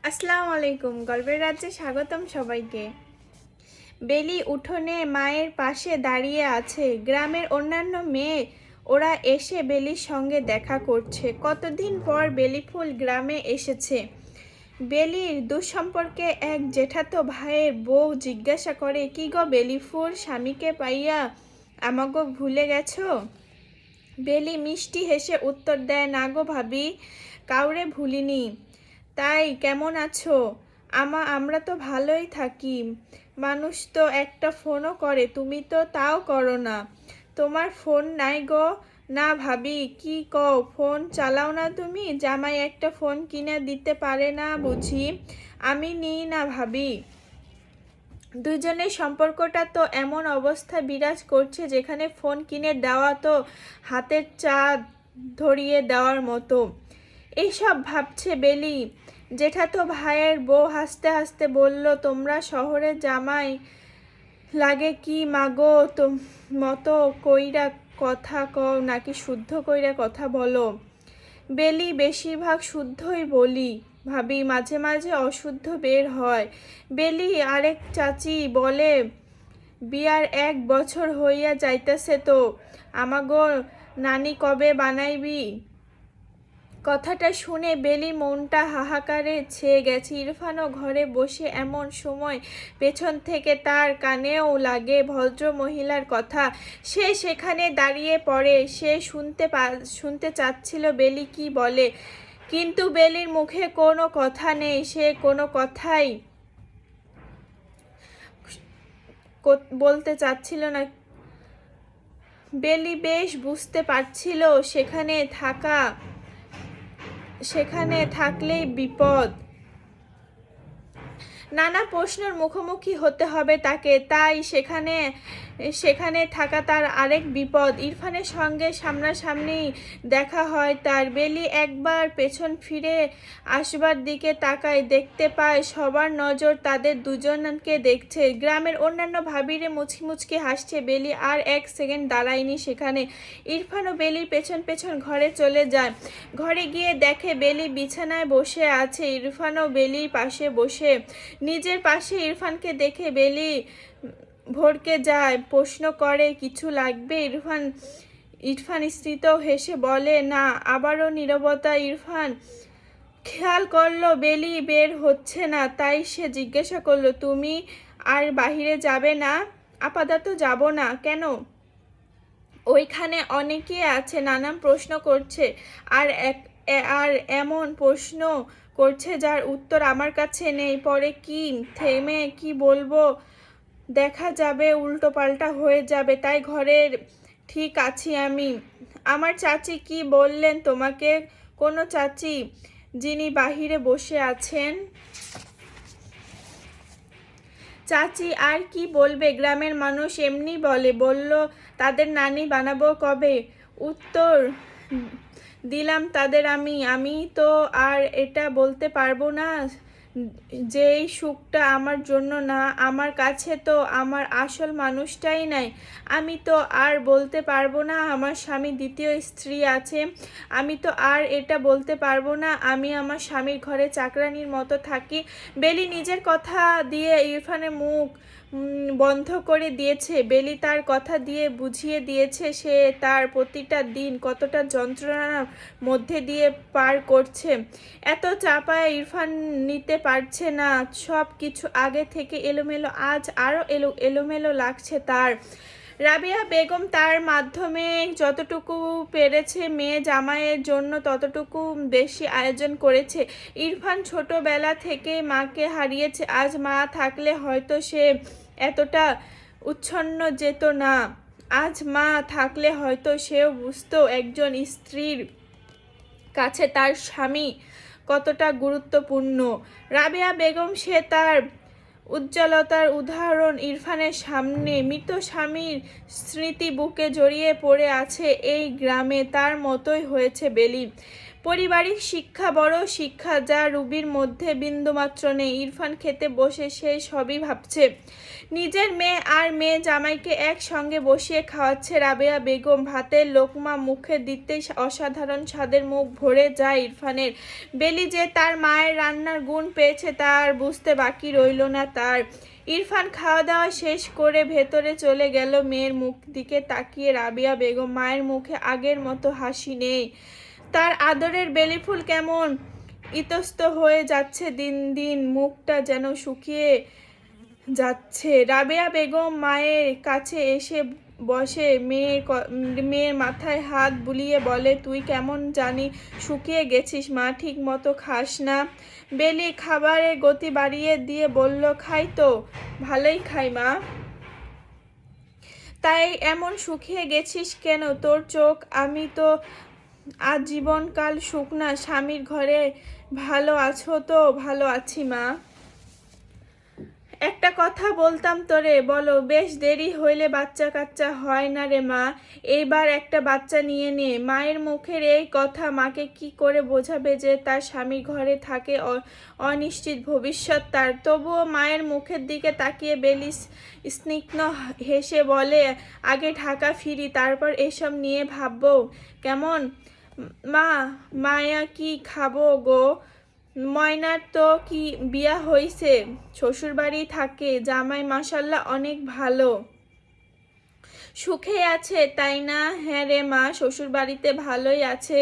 আসসালামু আলাইকুম। গল্পের রাজ্যে স্বাগতম সবাইকে। বেলি উঠোনে মায়ের পাশে দাঁড়িয়ে আছে। গ্রামের অন্যান্য মেয়ে ওরা এসে বেলির সঙ্গে দেখা করছে। কতদিন পর বেলি ফুল গ্রামে এসেছে। বেলির দুঃসম্পর্কে এক জেঠাতো ভাইয়ের বউ জিজ্ঞাসা করে, কি গো বেলি ফুল, স্বামীকে পাইয়া আমাগো ভুলে গেছো? বেলি মিষ্টি হেসে উত্তর দেয়, না গো ভাবি, কাউরে ভুলিনি। তাই কেমন আছো? আমরা তো ভালোই থাকি। মানুষ তো একটা ফোনও করে, তুমি তো তাও করো না। তোমার ফোন নাই গো? না ভাবি, কি কও, ফোন চালাও না তুমি? জামাই একটা ফোন কিনে দিতে পারে না বুঝি? আমি নিই না ভাবি। দুজনের সম্পর্কটা তো এমন অবস্থা বিরাজ করছে যেখানে ফোন কিনে দেওয়া তো হাতের চাঁদ ধরিয়ে দেওয়ার মতো। এইসব ভাবছে বেলি। জেঠাতো ভাইয়ের বউ হাসতে হাসতে বলল, তোমরা শহরে জামাই লাগে কি মাগো, মতো কইরা কথা কও নাকি শুদ্ধ কইরা কথা বলো? বেলি, বেশিরভাগ শুদ্ধই বলি ভাবি, মাঝে মাঝে অশুদ্ধ বের হয়। বেলি আরেক চাচি বলে, বিয়ার 1 বছর হইয়া যাইতেছে তো, আমাগো নানি কবে বানাইবি? কথাটা শুনে বেলির মনটা হাহাকারে ছেয়ে গেছে। ইরফানও ঘরে বসে, এমন সময় পেছন থেকে তার কানেও লাগে ভদ্র মহিলার কথা। সে সেখানে দাঁড়িয়ে পড়ে। সে শুনতে চাচ্ছিল বেলি কি বলে, কিন্তু বেলির মুখে কোনো কথা নেই। সে কোনো কথাই বলতে চাচ্ছিল না। বেলি বেশ বুঝতে পারছিল সেখানে থাকলেই বিপদ। নানা প্রশ্নের মুখোমুখি হতে হবে তাকে। তাই সেখানে থাকা তার আরেক বিপদ। ইরফানের সঙ্গে সামনাসামনি দেখা হয় তার। বেলি একবার পেছন ফিরে আসবার দিকে তাকায়, দেখতে পায় সবার নজর তাদের দুজনকে দেখছে। গ্রামের অন্যান্য ভাবিরে মুচকি মুচকি হাসছে। বেলি আর 1 সেকেন্ড দাঁড়ায়নি সেখানে। ইরফানও বেলির পেছন পেছন ঘরে চলে যায়। ঘরে গিয়ে দেখে বেলি বিছানায় বসে আছে, ইরফানও বেলির পাশে বসে। নিজের পাশে ইরফানকে দেখে বেলি ভড়কে যায়, প্রশ্ন করে, কিছু লাগবে? ইরফান স্মিত হেসে বলে, না। আবারও নীরবতা। ইরফান খেয়াল করলো বেলি বের হচ্ছে না, তাই সে জিজ্ঞাসা করলো, তুমি আর বাহিরে যাবে না? আপাতত যাব না। কেন? ওইখানে অনেকেই আছে, নানান প্রশ্ন করছে। আর এমন প্রশ্ন করছে যার উত্তর আমার কাছে নেই। পরে থেমে কি বলবো দেখা যাবে, উল্টো পাল্টা হয়ে যাবে। তাই ঘরের ঠিক আছি আমি। আমার চাচি কি বললেন তোমাকে? কোনো চাচি? যিনি বাহিরে বসে আছেন। চাচি আর কি বলবে, গ্রামের মানুষ এমনি বলল তাদের নানি বানাবো কবে? উত্তর দিলাম তাদের আমি তো আর এটা বলতে পারবো না যেই সুখটা আমার জন্য না। আমার কাছে তো আমার আসল মানুষটাই নাই। আমি তো আর বলতে পারবো না আমার স্বামী দ্বিতীয় স্ত্রী আছে। আমি তো আর এটা বলতে পারবো না আমি আমার স্বামীর ঘরে চাকরানির মতো থাকি। বেলি নিজের কথা দিয়ে ইরফানের মুখ বন্ধ করে দিয়েছে। বেলি তার কথা দিয়ে বুঝিয়ে দিয়েছে সে তার প্রতিটা দিন কতটা যন্ত্রণার মধ্যে দিয়ে পার করছে। এত চাপায় ইরফান নিতে পারছে না। সব কিছু আগে থেকে এলোমেলো, আজ আরও এলোমেলো লাগছে তার। রাবিয়া বেগম তার মাধ্যমে যতটুকু পেরেছে মেয়ে জামাইয়ের জন্য ততটুকু বেশি আয়োজন করেছে। ইরফান ছোটবেলা থেকেই মাকে হারিয়েছে। আজ মা থাকলে হয়তো সে এতটা উচ্ছন্ন যেত না। আজ মা থাকলে হয়তো সেও বুঝতো একজন স্ত্রীর কাছে তার স্বামী কতটা গুরুত্বপূর্ণ। রাবিয়া বেগম সে তার উজ্জ্বলতার উদাহরণ। ইরফানের সামনে মৃত স্বামীর স্মৃতি বুকে জড়িয়ে পড়ে আছে এই গ্রামে। তার মতোই হয়েছে বেলি। পারিবারিক শিক্ষা বড় শিক্ষা, যা রুবির মধ্যে বিন্দুমাত্র নেই। ইরফান খেতে বসে সে সবই ভাবছে। নিজের মেয়ে আর মেয়ে জামাইকে একসঙ্গে বসিয়ে খাওয়াচ্ছে রাবেয়া বেগম। ভাতের লোকমা মুখে দিতেই অসাধারণ স্বাদের মুখ ভরে যায় ইরফানের। বেলি যে তার মায়ের রান্নার গুণ পেয়েছে তা আর বুঝতে বাকি রইল না তার। ইরফান খাওয়া দাওয়া শেষ করে ভেতরে চলে গেল। মেয়ের মুখ দিকে তাকিয়ে রাবেয়া বেগম, মায়ের মুখে আগের মতো হাসি নেই। তার আদরের বেলিফুল কেমন ইতস্ত হয়ে যাচ্ছে দিন দিন, মুখটা যেন শুকিয়ে যাচ্ছে। রাবেয়া বেগম মায়ের কাছে এসে বসে, মেয়ের মাথায় হাত বুলিয়ে বলে, তুই কেমন জানি শুকিয়ে গেছিস মা, ঠিক মতো খাস না। বেলি খাবারের গতি বাড়িয়ে দিয়ে বলল, খাই তো, ভালোই খাই মা। তাই এমন শুকিয়ে গেছিস কেন? তোর চোখ, আমি তো আজীবনকাল শুকনা। স্বামীর ঘরে ভালো আছো তো? ভালো আছি মা। একটা কথা বলতাম তোরে, বলো। বেশ দেরি হইলে বাচ্চা কাচ্চা হয় না রে মা, এইবার একটা বাচ্চা নিয়ে নে। মায়ের মুখের এই কথা মাকে কি করে বোঝাবে যে তার স্বামীর ঘরে থাকে অনিশ্চিত ভবিষ্যৎ তার। তবুও মায়ের মুখের দিকে তাকিয়ে বেলি স্নিগ্ধ হেসে বলে, আগে ঢাকা ফিরি, তারপর এসব নিয়ে ভাববো কেমন। মা, মায়া কি খাবো গো? ময়নার তো কি বিয়া হইছে, শ্বশুরবাড়ি থাকে, জামাই মাশাল্লাহ অনেক ভালো, সুখে আছে তাই না? হ্যাঁ রে মা, শ্বশুরবাড়িতে ভালোই আছে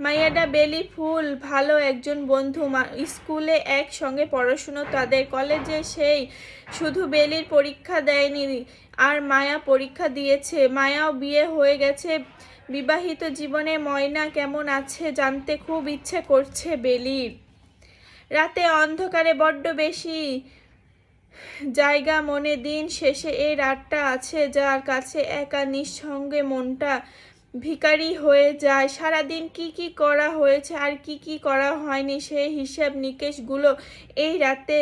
মাইয়াডা বেলি ফুল ভালো একজন বন্ধু। স্কুলে একসঙ্গে পড়াশুনো তাদের, কলেজে সেই শুধু বেলির পরীক্ষা দেয়নি আর মায়া পরীক্ষা দিয়েছে। মায়াও বিয়ে হয়ে গেছে। বিবাহিত জীবনে ময়না কেমন আছে জানতে খুব ইচ্ছে করছে বেলির। রাতে অন্ধকারে বড্ড বেশি জায়গা মনে। দিন শেষে এই রাতটা আছে যার কাছে, একা নিঃসঙ্গে মনটা ভিখারি হয়ে যায়। সারাদিন কি কি করা হয়েছে আর কি কি করা হয়নি সেই হিসাব নিকেশগুলো এই রাতে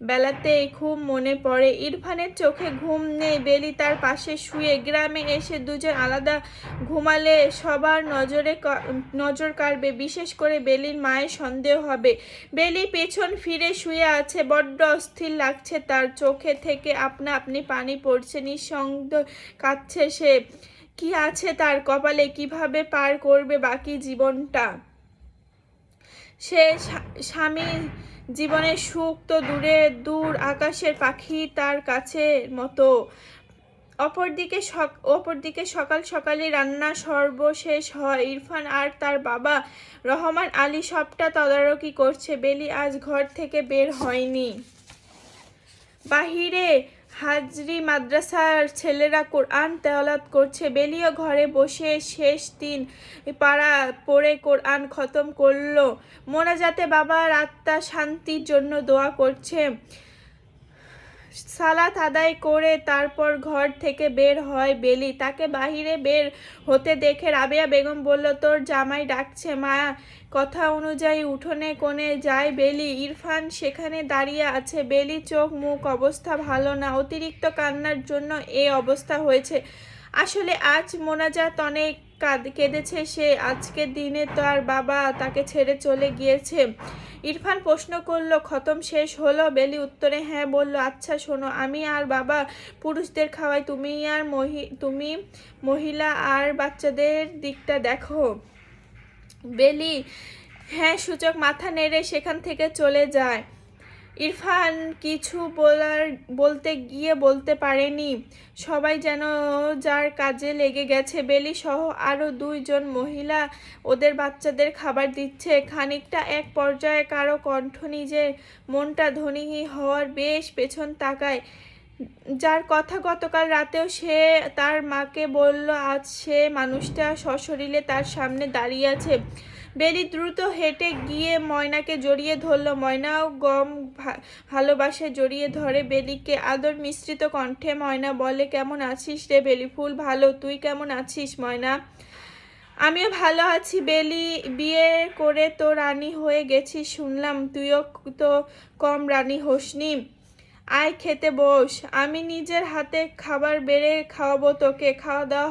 বেলাতেই খুব মনে পড়ে। ইরফানের চোখে ঘুম নেই। বেলি তার পাশে শুয়ে। গ্রামে এসে দুজন আলাদা ঘুমালে সবার নজর কাড়বে, বিশেষ করে বেলির মায়ের সন্দেহ হবে। বেলি পেছন ফিরে শুয়ে আছে, বড্ড অস্থির লাগছে তার। চোখে থেকে আপনা আপনি পানি পড়ছে, নিঃসন্দ কাঁদছে সে। কি আছে তার কপালে, কিভাবে পার করবে বাকি জীবনটা সে? স্বামী জীবনের সুখ তো দূর আকাশের পাখি তার কাছে মতো। অপরদিকে সকাল সকালই রান্না সর্বশেষ হয়। ইরফান আর তার বাবা রহমান আলী সবটা তদারকি করছে। বেলি আজ ঘর থেকে বের হয়নি। বাহিরে হাজরি মাদ্রাসার ছেলেরা কোরআন তেলাওয়াত করছে। বেলিও ঘরে বসে শেষ 3 পারা পড়ে কোরআন খতম করলো। মোনাজাতে বাবার আত্মার শান্তির জন্য দোয়া করছে। সালাত আদায় করে তারপর ঘর থেকে বের হয় বেলি। তাকে বাহিরে বের হতে দেখে রাবেয়া বেগম বলল, তোর জামাই ডাকছে মা। কথা অনুযায়ী উঠোনে কোণে যায় বেলি। ইরফান সেখানে দাঁড়িয়ে আছে। বেলি চোখ মুখ অবস্থা ভালো না, অতিরিক্ত কান্নার জন্য এ অবস্থা হয়েছে। আসলে আজ মোনাজাত অনেক কেঁদেছে সে। আজকের দিনে তার বাবা তাকে ছেড়ে চলে গিয়েছে। ইরফান প্রশ্ন করলো, খতম শেষ হলো? বেলি উত্তরে হ্যাঁ বলল। আচ্ছা শোনো, আমি আর বাবা পুরুষদের খাওয়াই, তুমি মহিলা আর বাচ্চাদের দিকটা দেখো। বেলি হ্যাঁ সূচক মাথা নেড়ে সেখান থেকে চলে যায়। ইরফান কিছু বলতে গিয়ে বলতে পারেনি। সবাই যেন যার কাজে লেগে গেছে। বেলি সহ আরো 2 জন মহিলা ওদের বাচ্চাদের খাবার দিচ্ছে। খানিকটা এক পর্যায়ে কারো কণ্ঠ, নিজের মনটা ধনী হওয়ার বেশ পেছন তাকায়, যার কথা গতকাল রাতেও সে তার মাকে বলল, আজ সে মানুষটা সশরীরে তার সামনে দাঁড়িয়ে আছে। বেলি দ্রুত হেঁটে গিয়ে ময়নাকে জড়িয়ে ধরল। ময়নাও গম ভালোবাসে জড়িয়ে ধরে বেলিকে। আদর মিশ্রিত কণ্ঠে ময়না বলে, কেমন আছিস রে বেলি ফুল? ভালো, তুই কেমন আছিস ময়না? আমিও ভালো আছি বেলি। বিয়ে করে তো রানী হয়ে গেছিস শুনলাম, তুইও তো কম রানী হোসনি। আয় খেতে বস, আমি নিজের হাতে খাবার বেড়ে খাওয়াবো তোকে। খাওয়া দাওয়া